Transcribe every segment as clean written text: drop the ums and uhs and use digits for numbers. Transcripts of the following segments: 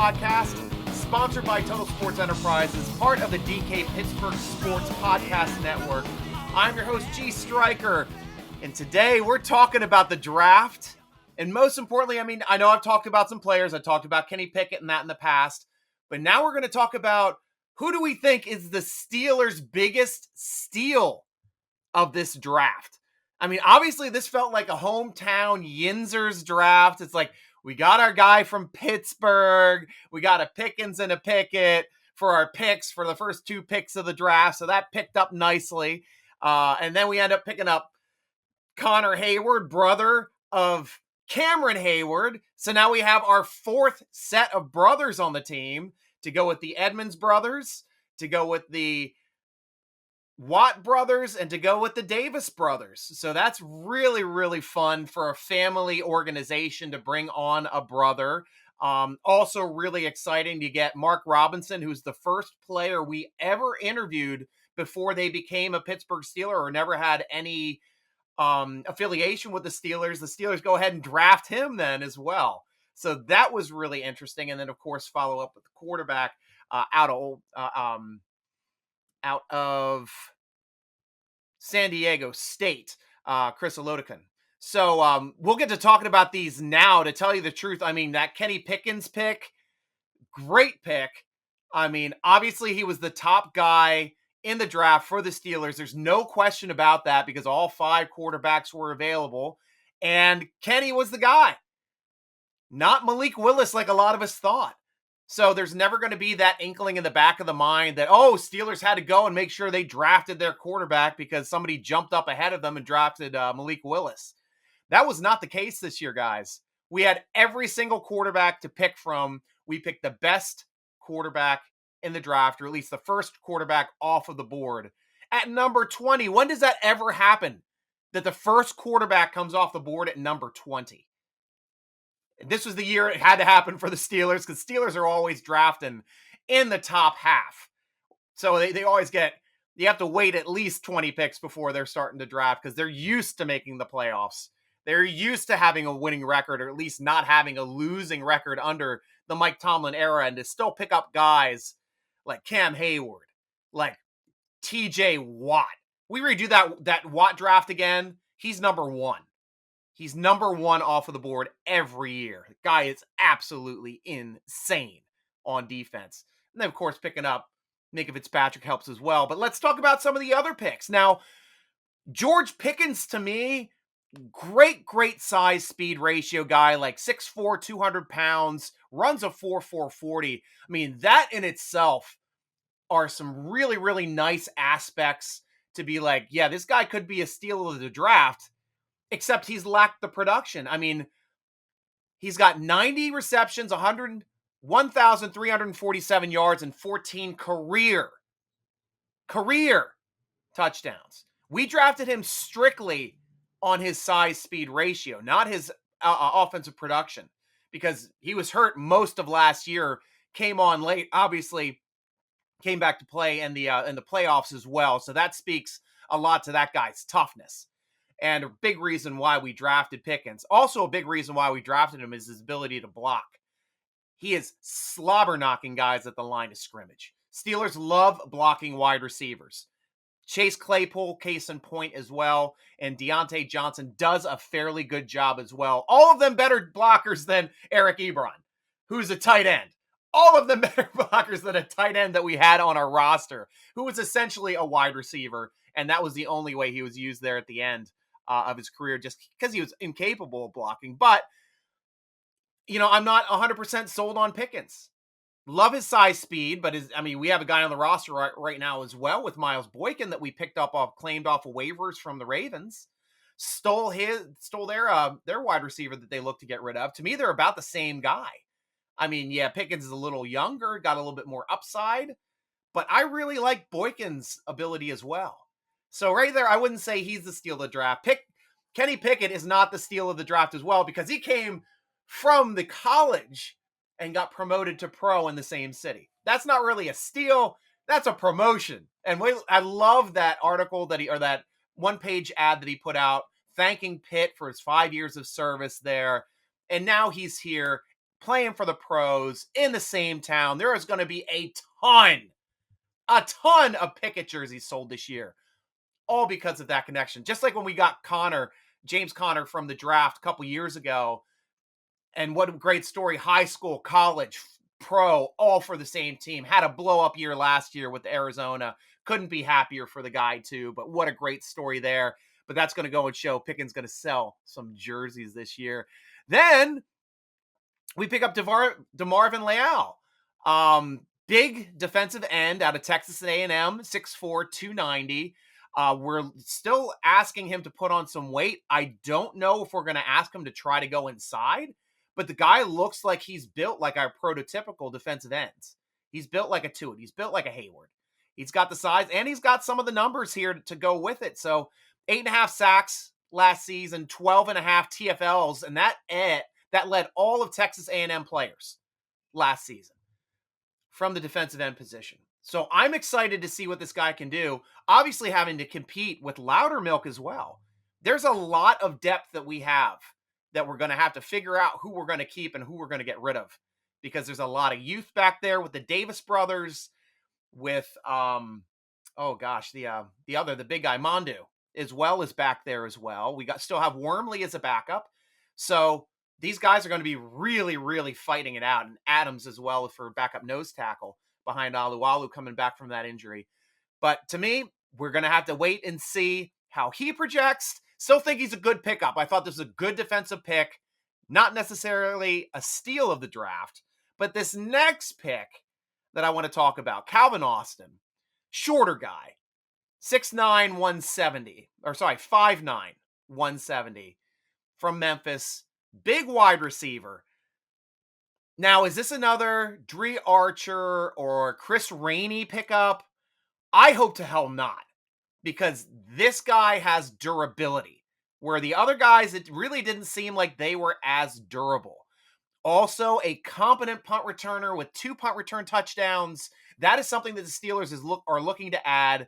podcast, sponsored by Total Sports Enterprises, part of the DK Pittsburgh Sports Podcast Network. I'm your host, Stryker, and today we're talking about the draft. And most importantly, I know I've talked about some players. I talked about Kenny Pickett and that in the past. But now we're going to talk about who do we think is the Steelers' biggest steal of this draft. Obviously, this felt like a hometown Yinzers draft. It's like, we got our guy from Pittsburgh. We got a Pickens and a Pickett for our picks for the first two picks of the draft. So that picked up nicely. And then we end up picking up Connor Heyward, brother of Cameron Heyward. So now we have our fourth set of brothers on the team to go with the Edmonds brothers, to go with the Watt brothers, and to go with the Davis brothers. So that's really, really fun for a family organization to bring on a brother. Also really exciting to get Mark Robinson, who's the first player we ever interviewed before they became a Pittsburgh Steeler or never had any affiliation with the Steelers. The Steelers go ahead and draft him then as well. So that was really interesting. And then, of course, follow up with the quarterback out of San Diego State, Chris Oladokun. So we'll get to talking about these now. To tell you the truth, that Kenny Pickens pick, great pick. Obviously he was the top guy in the draft for the Steelers. There's no question about that because all five quarterbacks were available. And Kenny was the guy, not Malik Willis like a lot of us thought. So there's never going to be that inkling in the back of the mind that, Steelers had to go and make sure they drafted their quarterback because somebody jumped up ahead of them and drafted Malik Willis. That was not the case this year, guys. We had every single quarterback to pick from. We picked the best quarterback in the draft, or at least the first quarterback off of the board. At number 20, when does that ever happen? That the first quarterback comes off the board at number 20? This was the year it had to happen for the Steelers because Steelers are always drafting in the top half. So they always you have to wait at least 20 picks before they're starting to draft because they're used to making the playoffs. They're used to having a winning record or at least not having a losing record under the Mike Tomlin era, and to still pick up guys like Cam Heyward, like TJ Watt. We redo that Watt draft again. He's number one. He's number one off of the board every year. The guy is absolutely insane on defense. And then, of course, picking up Minka Fitzpatrick helps as well. But let's talk about some of the other picks. Now, George Pickens, to me, great size speed ratio guy, like 6'4", 200 pounds, runs a 4.4 40. That in itself are some really, really nice aspects to be like, yeah, this guy could be a steal of the draft. Except he's lacked the production. He's got 90 receptions, 1,347 yards, and 14 career touchdowns. We drafted him strictly on his size-speed ratio, not his offensive production, because he was hurt most of last year, came on late, obviously came back to play in the playoffs as well. So that speaks a lot to that guy's toughness. And a big reason why we drafted Pickens. Also a big reason why we drafted him is his ability to block. He is slobber knocking guys at the line of scrimmage. Steelers love blocking wide receivers. Chase Claypool, case in point as well. And Deontay Johnson does a fairly good job as well. All of them better blockers than Eric Ebron, who's a tight end. All of them better blockers than a tight end that we had on our roster, who was essentially a wide receiver. And that was the only way he was used there at the end of his career, just because he was incapable of blocking. But, I'm not 100% sold on Pickens. Love his size speed, but we have a guy on the roster right now as well with Miles Boykin that we claimed off of waivers from the Ravens. Stole their wide receiver that they look to get rid of. To me, they're about the same guy. Pickens is a little younger, got a little bit more upside, but I really like Boykin's ability as well. So right there, I wouldn't say he's the steal of the draft. Kenny Pickett is not the steal of the draft as well because he came from the college and got promoted to pro in the same city. That's not really a steal. That's a promotion. And I love that article that one-page ad that he put out thanking Pitt for his 5 years of service there. And now he's here playing for the pros in the same town. There is going to be a ton of Pickett jerseys sold this year, all because of that connection. Just like when we got James Conner from the draft a couple years ago, and what a great story, high school, college, pro, all for the same team. Had a blow-up year last year with Arizona. Couldn't be happier for the guy, too, but what a great story there. But that's going to go and show Pickett's going to sell some jerseys this year. Then we pick up DeMarvin Leal. Big defensive end out of Texas A&M, 6'4", 290. We're still asking him to put on some weight. I don't know if we're going to ask him to try to go inside, but the guy looks like he's built like our prototypical defensive ends. He's built like a Tuitt. He's built like a Heyward. He's got the size, and he's got some of the numbers here to go with it. So 8.5 sacks last season, 12.5 TFLs, and that led all of Texas A&M players last season from the defensive end position. So I'm excited to see what this guy can do. Obviously having to compete with Loudermilk as well. There's a lot of depth that we have that we're going to have to figure out who we're going to keep and who we're going to get rid of, because there's a lot of youth back there with the Davis brothers, with the big guy Mondu as well is back there as well. We still have Wormley as a backup. So these guys are going to be really, really fighting it out. And Adams as well for backup nose tackle behind Alualu coming back from that injury. But to me, we're going to have to wait and see how he projects. Still think he's a good pickup. I thought this was a good defensive pick. Not necessarily a steal of the draft. But this next pick that I want to talk about, Calvin Austin, shorter guy, 6'9", 170. Or sorry, 5'9", 170 from Memphis. Big wide receiver. Now, is this another Dree Archer or Chris Rainey pickup? I hope to hell not, because this guy has durability, where the other guys, it really didn't seem like they were as durable. Also, a competent punt returner with 2 punt return touchdowns. That is something that the Steelers are looking to add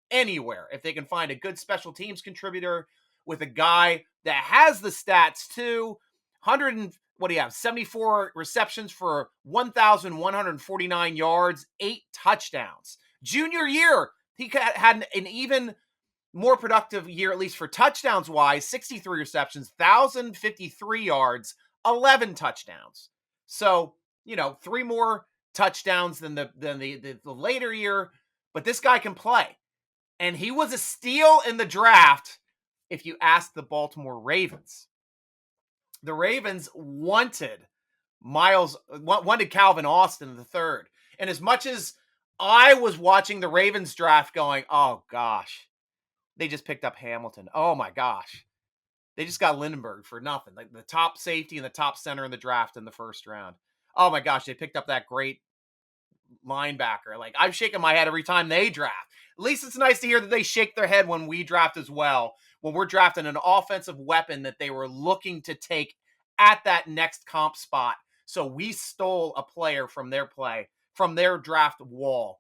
anywhere. If they can find a good special teams contributor with a guy that has the stats too, 74 receptions for 1,149 yards, 8 touchdowns. Junior year, he had an even more productive year, at least for touchdowns wise, 63 receptions, 1,053 yards, 11 touchdowns. So, 3 more touchdowns than the later year, but this guy can play. And he was a steal in the draft if you ask the Baltimore Ravens. The Ravens wanted Calvin Austin the third. And as much as I was watching the Ravens draft going, oh gosh, they just picked up Hamilton. Oh my gosh. They just got Lindenberg for nothing. Like the top safety and the top center in the draft in the first round. Oh my gosh, they picked up that great linebacker. Like, I'm shaking my head every time they draft. At least it's nice to hear that they shake their head when we draft as well, when we're drafting an offensive weapon that they were looking to take at that next comp spot. So we stole a player from their draft wall.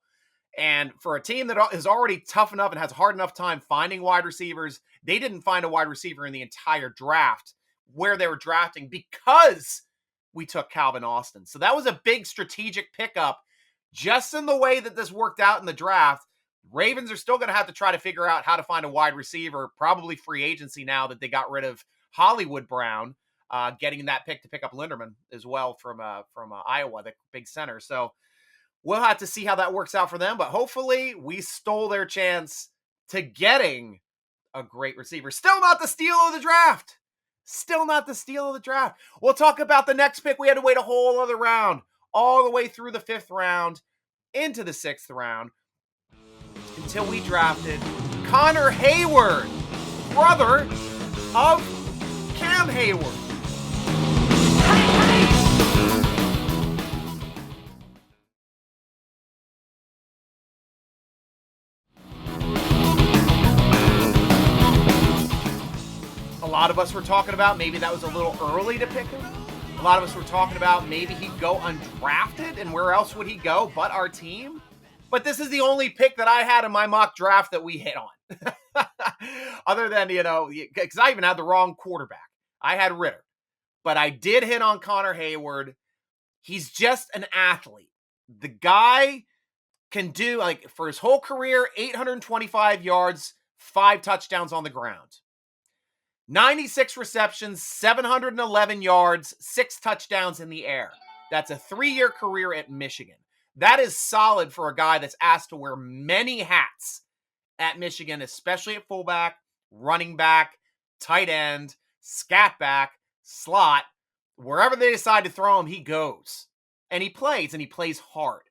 And for a team that is already tough enough and has a hard enough time finding wide receivers, they didn't find a wide receiver in the entire draft where they were drafting because we took Calvin Austin. So that was a big strategic pickup. Just in the way that this worked out in the draft, Ravens are still going to have to try to figure out how to find a wide receiver, probably free agency now that they got rid of Hollywood Brown, getting that pick to pick up Linderman as well from Iowa, the big center. So we'll have to see how that works out for them, but hopefully we stole their chance to getting a great receiver. Still not the steal of the draft. Still not the steal of the draft. We'll talk about the next pick. We had to wait a whole other round, all the way through the 5th round, into the 6th round, until we drafted Connor Heyward, brother of Cam Heyward. A lot of us were talking about maybe that was a little early to pick him. A lot of us were talking about maybe he'd go undrafted, and where else would he go but our team? But this is the only pick that I had in my mock draft that we hit on. Other than, because I even had the wrong quarterback. I had Ritter. But I did hit on Connor Heyward. He's just an athlete. The guy can do, like, for his whole career, 825 yards, 5 touchdowns on the ground. 96 receptions, 711 yards, 6 touchdowns in the air. That's a 3-year career at Michigan. That is solid for a guy that's asked to wear many hats at Michigan, especially at fullback, running back, tight end, scat back, slot. Wherever they decide to throw him, he goes. And he plays hard.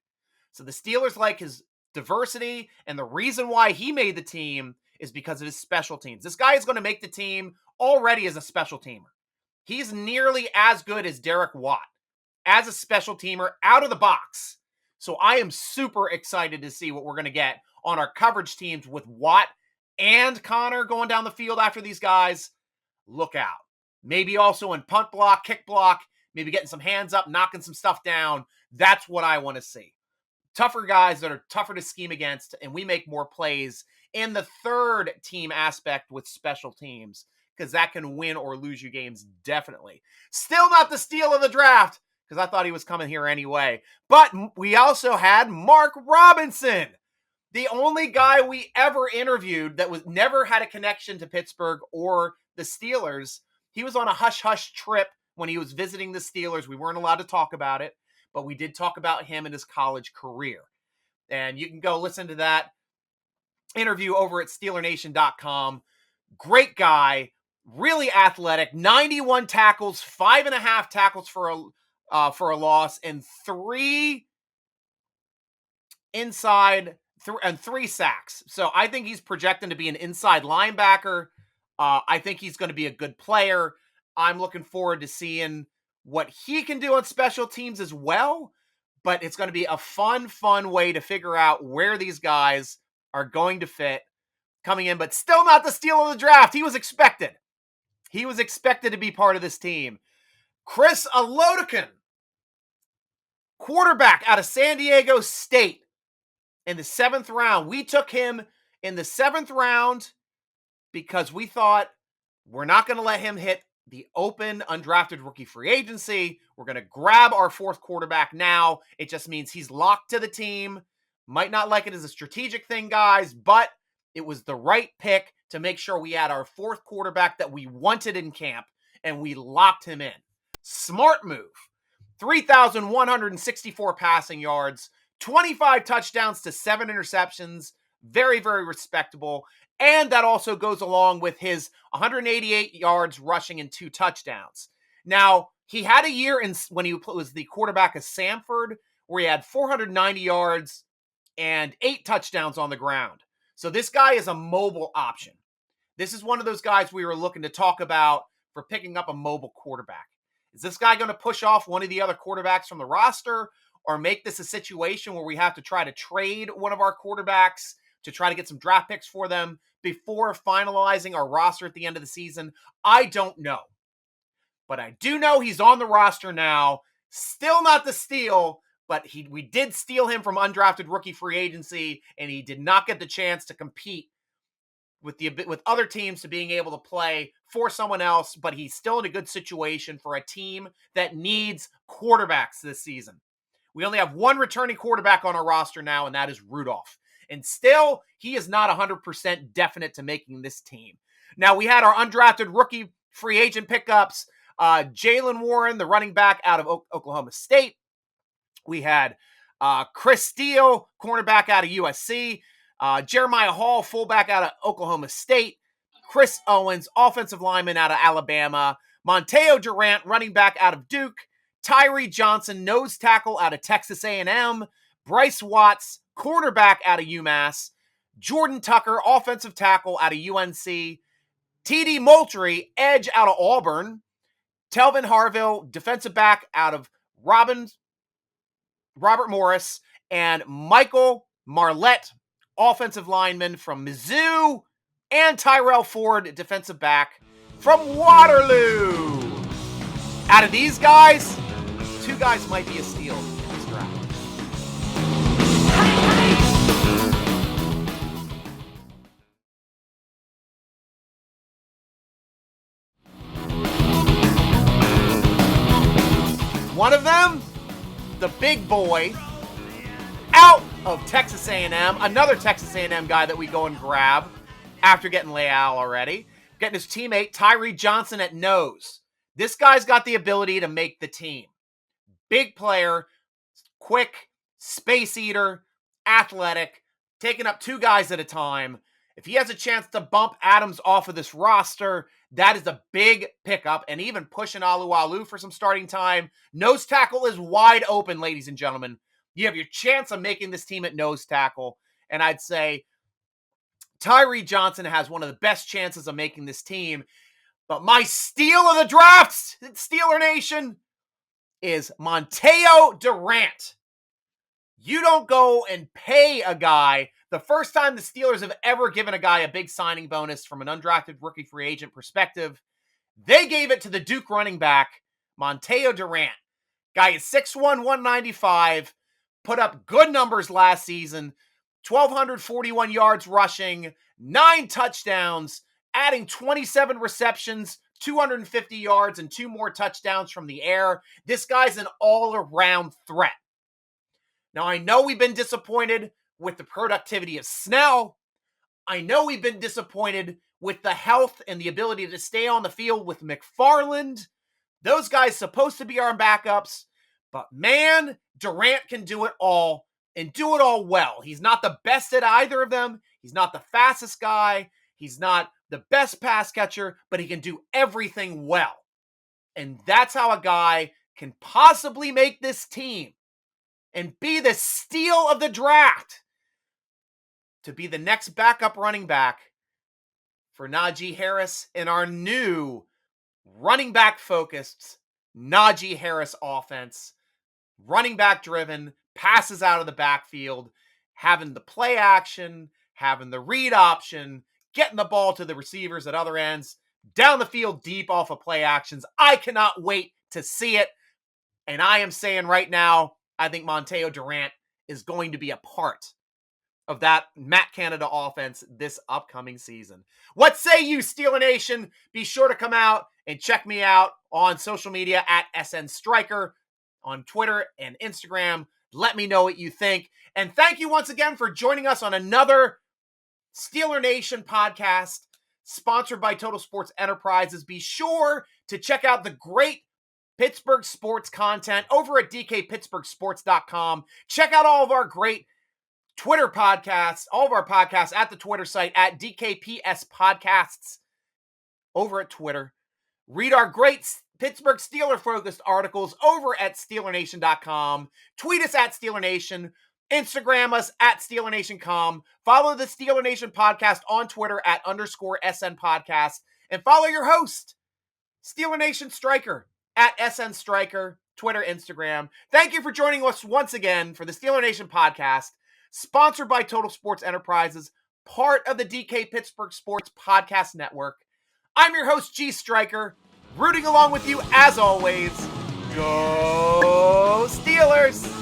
So the Steelers like his diversity, and the reason why he made the team is because of his special teams. This guy is going to make the team already as a special teamer. He's nearly as good as Derek Watt as a special teamer out of the box. So I am super excited to see what we're going to get on our coverage teams with Watt and Connor going down the field after these guys. Look out. Maybe also in punt block, kick block, maybe getting some hands up, knocking some stuff down. That's what I want to see. Tougher guys that are tougher to scheme against, and we make more plays in the third team aspect with special teams, because that can win or lose you games, definitely. Still not the steal of the draft, because I thought he was coming here anyway. But we also had Mark Robinson, the only guy we ever interviewed that was never had a connection to Pittsburgh or the Steelers. He was on a hush-hush trip when he was visiting the Steelers. We weren't allowed to talk about it, but we did talk about him and his college career. And you can go listen to that interview over at SteelerNation.com. Great guy, really athletic, 91 tackles, 5.5 tackles for a loss, and 3 inside and 3 sacks. So I think he's projecting to be an inside linebacker. I think he's going to be a good player. I'm looking forward to seeing what he can do on special teams as well. But it's going to be a fun way to figure out where these guys are going to fit coming in. But still not the steal of the draft. He was expected. He was expected to be part of this team. Chris Oladokun, quarterback out of San Diego State, in the 7th round. We took him in the 7th round because we thought we're not going to let him hit the open undrafted rookie free agency. We're going to grab our 4th quarterback now. It just means he's locked to the team. Might not like it as a strategic thing, guys, but it was the right pick to make sure we had our 4th quarterback that we wanted in camp, and we locked him in. Smart move. 3,164 passing yards, 25 touchdowns to 7 interceptions. Very, very respectable. And that also goes along with his 188 yards rushing and 2 touchdowns. Now, he had a year when he was the quarterback of Samford where he had 490 yards and 8 touchdowns on the ground. So this guy is a mobile option. This is one of those guys we were looking to talk about for picking up a mobile quarterback. Is this guy going to push off one of the other quarterbacks from the roster, or make this a situation where we have to try to trade one of our quarterbacks to try to get some draft picks for them before finalizing our roster at the end of the season? I don't know. But I do know he's on the roster now. Still not the steal, but we did steal him from undrafted rookie free agency, and he did not get the chance to compete with other teams to being able to play for someone else, but he's still in a good situation for a team that needs quarterbacks this season. We only have 1 returning quarterback on our roster now, and that is Rudolph. And still, he is not 100% definite to making this team. Now, we had our undrafted rookie free agent pickups. Jalen Warren, the running back out of Oklahoma State. We had Chris Steele, cornerback out of USC. Jeremiah Hall, fullback out of Oklahoma State. Chris Owens, offensive lineman out of Alabama. Monteo Durant, running back out of Duke. Tyree Johnson, nose tackle out of Texas A&M. Bryce Watts, cornerback out of UMass. Jordan Tucker, offensive tackle out of UNC. T.D. Moultrie, edge out of Auburn. Telvin Harville, defensive back out of Robert Morris. And Michael Marlette, offensive lineman from Mizzou. And Tyrell Ford, defensive back from Waterloo. Out of these guys, 2 guys might be a steal in this draft. One of them the big boy out of Texas A&M, another Texas A&M guy that we go and grab after getting Leal already, getting his teammate Tyree Johnson at nose. This guy's got the ability to make the team. Big player, quick, space eater, athletic, taking up two guys at a time. If he has a chance to bump Adams off of this roster, that is a big pickup, and even pushing Alualu for some starting time. Nose tackle is wide open, ladies and gentlemen. You have your chance of making this team at nose tackle, and I'd say Tyree Johnson has one of the best chances of making this team. But my steal of the draft, Steeler Nation, is Monteo Durant. You don't go and pay a guy. The first time the Steelers have ever given a guy a big signing bonus from an undrafted rookie free agent perspective, they gave it to the Duke running back, Monteo Durant. Guy is 6'1", 195, put up good numbers last season, 1,241 yards rushing, 9 touchdowns, adding 27 receptions, 250 yards, and 2 more touchdowns from the air. This guy's an all-around threat. Now, I know we've been disappointed with the productivity of Snell. I know we've been disappointed with the health and the ability to stay on the field with McFarland. Those guys supposed to be our backups. But man, Durant can do it all and do it all well. He's not the best at either of them. He's not the fastest guy. He's not the best pass catcher, but he can do everything well. And that's how a guy can possibly make this team and be the steal of the draft to be the next backup running back for Najee Harris in our new running back focused Najee Harris offense. Running back driven, passes out of the backfield, having the play action, having the read option, getting the ball to the receivers at other ends, down the field deep off of play actions. I cannot wait to see it. And I am saying right now, I think Monteo Durant is going to be a part of that Matt Canada offense this upcoming season. What say you, Steeler Nation? Be sure to come out and check me out on social media at SNStryker on Twitter and Instagram. Let me know what you think. And thank you once again for joining us on another Steeler Nation podcast sponsored by Total Sports Enterprises. Be sure to check out the great Pittsburgh Sports content over at dkpittsburghsports.com. Check out all of our great Twitter podcasts, all of our podcasts at the Twitter site at DKPS Podcasts over at Twitter. Read our great Pittsburgh Steeler-focused articles over at SteelerNation.com. Tweet us at SteelerNation. Instagram us at SteelerNation.com. Follow the Steeler Nation podcast on Twitter at _SN Podcast. And follow your host, Steeler Nation Stryker, at SN Stryker, Twitter, Instagram. Thank you for joining us once again for the Steeler Nation podcast, sponsored by Total Sports Enterprises, part of the DK Pittsburgh Sports Podcast Network. I'm your host, G. Stryker, rooting along with you as always. Go Steelers!